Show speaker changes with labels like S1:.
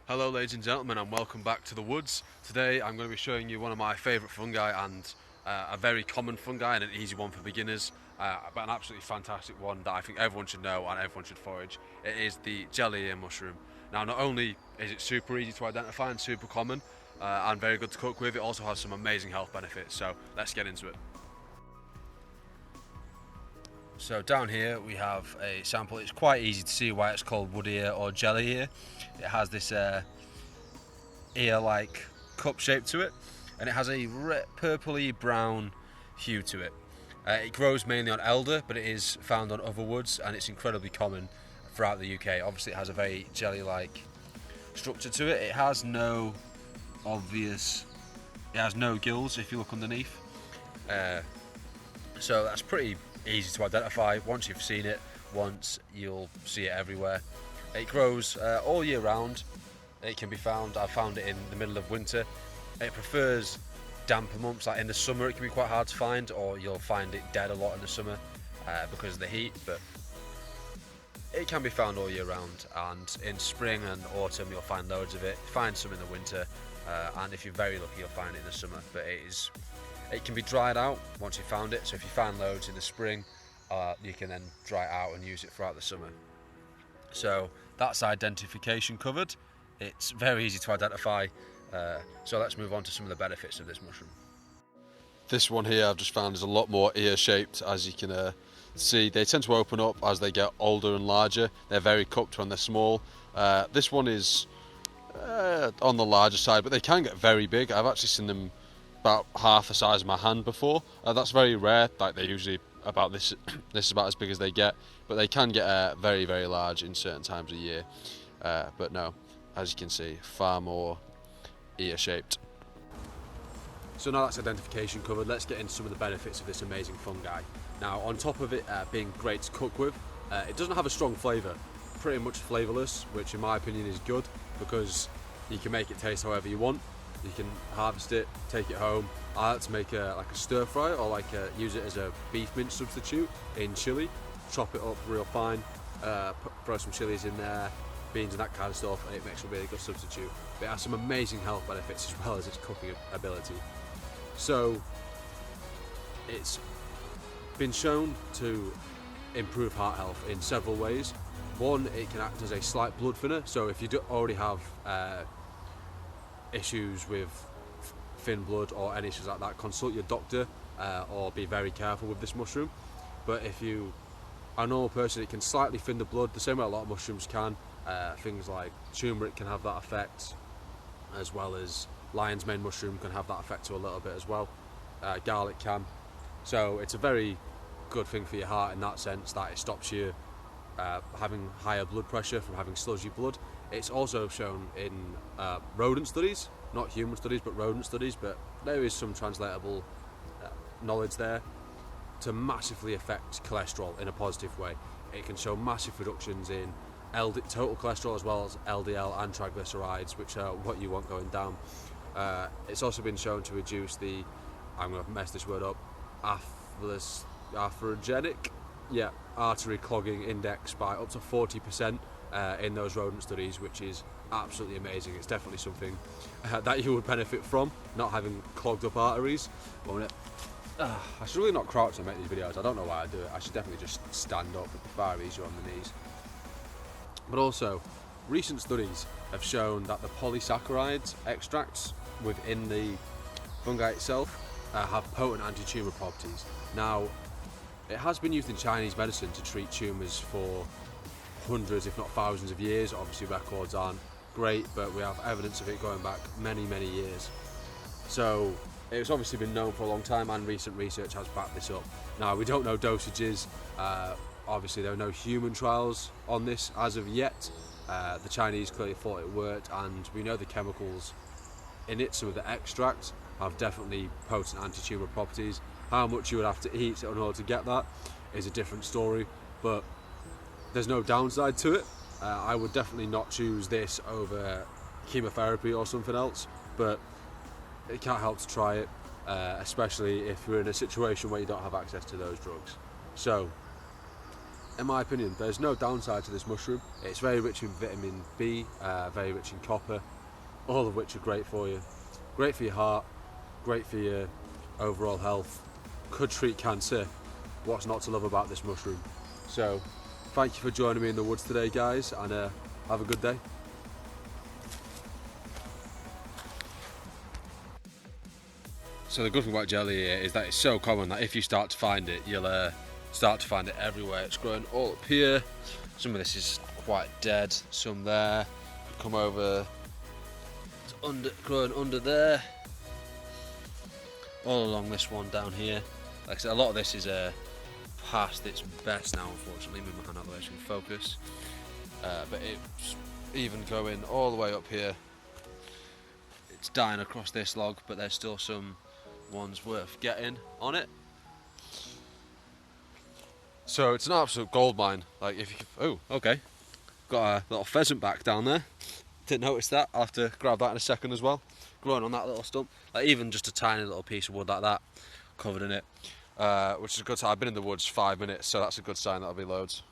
S1: Hello ladies and gentlemen, and welcome back to the woods. Today I'm going to be showing you one of my favourite fungi, and a very common fungi and an easy one for beginners, but an absolutely fantastic one that I think everyone should know and everyone should forage. It is the jelly ear mushroom. Now, not only is it super easy to identify and super common and very good to cook with, it also has some amazing health benefits, so let's get into it. So down here we have a sample. It's quite easy to see why it's called wood ear or jelly ear. It has this ear-like cup shape to it, and it has a purpley brown hue to it. It grows mainly on elder, but it is found on other woods, and it's incredibly common throughout the UK. Obviously, it has a very jelly-like structure to it. It has no obvious, it has no gills if you look underneath. So that's pretty easy to identify. Once you've seen it once, you'll see it everywhere. It grows all year round. It can be found, I've found it in the middle of winter. It prefers damper months. Like in the summer it can be quite hard to find, or you'll find it dead a lot in the summer because of the heat, but it can be found all year round, and in spring and autumn you'll find loads of it. Find some in the winter, and if you're very lucky you'll find it in the summer, but it can be dried out once you've found it. So if you find loads in the spring, you can then dry it out and use it throughout the summer. So that's identification covered. It's very easy to identify, so let's move on to some of the benefits of this mushroom. This one here I've just found is a lot more ear shaped. As you can see, they tend to open up as they get older and larger. They're very cupped when they're small. This one is on the larger side, but they can get very big. I've actually seen them about half the size of my hand before. That's very rare. Like, they're usually about this this is about as big as they get, but they can get very, very large in certain times of year. But no, as you can see, far more ear shaped. So now that's identification covered, let's get into some of the benefits of this amazing fungi. Now, on top of it being great to cook with, it doesn't have a strong flavour, pretty much flavourless, which in my opinion is good, because you can make it taste however you want. You can harvest it, take it home. I like to make like a stir fry, or use it as a beef mince substitute in chili. Chop it up real fine, throw some chilies in there, beans and that kind of stuff, and it makes a really good substitute. But it has some amazing health benefits as well as its cooking ability. So it's been shown to improve heart health in several ways. One, it can act as a slight blood thinner, so if you do already have issues with thin blood or any issues like that, consult your doctor, or be very careful with this mushroom. But if you are a normal person, it can slightly thin the blood, the same way a lot of mushrooms can. Things like turmeric can have that effect, as well as lion's mane mushroom can have that effect to a little bit as well. Garlic can. So it's a very good thing for your heart in that sense, that it stops you having higher blood pressure from having sludgy blood. It's also shown in rodent studies, not human studies, but rodent studies, but there is some translatable knowledge there, to massively affect cholesterol in a positive way. It can show massive reductions in total cholesterol, as well as LDL and triglycerides, which are what you want going down. It's also been shown to reduce the, I'm going to mess this word up, atherogenic, artery clogging index by up to 40% in those rodent studies, which is absolutely amazing. It's definitely something that you would benefit from, not having clogged up arteries. I should really not crouch and make these videos. I don't know why I do it. I should definitely just stand up. It'd be far easier on the knees. But also, recent studies have shown that the polysaccharides extracts within the fungi itself have potent anti-tumour properties. Now, it has been used in Chinese medicine to treat tumours for hundreds, if not thousands of years. Obviously, records aren't great, but we have evidence of it going back many, many years. So it's obviously been known for a long time, and recent research has backed this up. Now, we don't know dosages. Obviously, there are no human trials on this as of yet. The Chinese clearly thought it worked, and we know the chemicals in it, some of the extracts, have definitely potent anti-tumour properties. How much you would have to eat in order to get that is a different story, but there's no downside to it. I would definitely not choose this over chemotherapy or something else, but it can't help to try it, especially if you're in a situation where you don't have access to those drugs. So in my opinion, there's no downside to this mushroom. It's very rich in vitamin B, very rich in copper, all of which are great for you. Great for your heart, great for your overall health, could treat cancer. What's not to love about this mushroom? So, thank you for joining me in the woods today, guys, and have a good day. So the good thing about jelly here is that it's so common that if you start to find it, you'll start to find it everywhere. It's growing all up here. Some of this is quite dead, some there. Come over, it's growing under there. All along this one down here. Like I said, a lot of this is past its best now, unfortunately. Move my hand out of the way so we can focus. But it's even going all the way up here. It's dying across this log, but there's still some ones worth getting on it. So it's an absolute gold mine. Like if you, oh, okay, got a little pheasant back down there. Didn't notice that. I'll have to grab that in a second as well. Growing on that little stump, like even just a tiny little piece of wood like that, covered in it, which is a good sign. I've been in the woods 5 minutes, so that's a good sign. That'll be loads.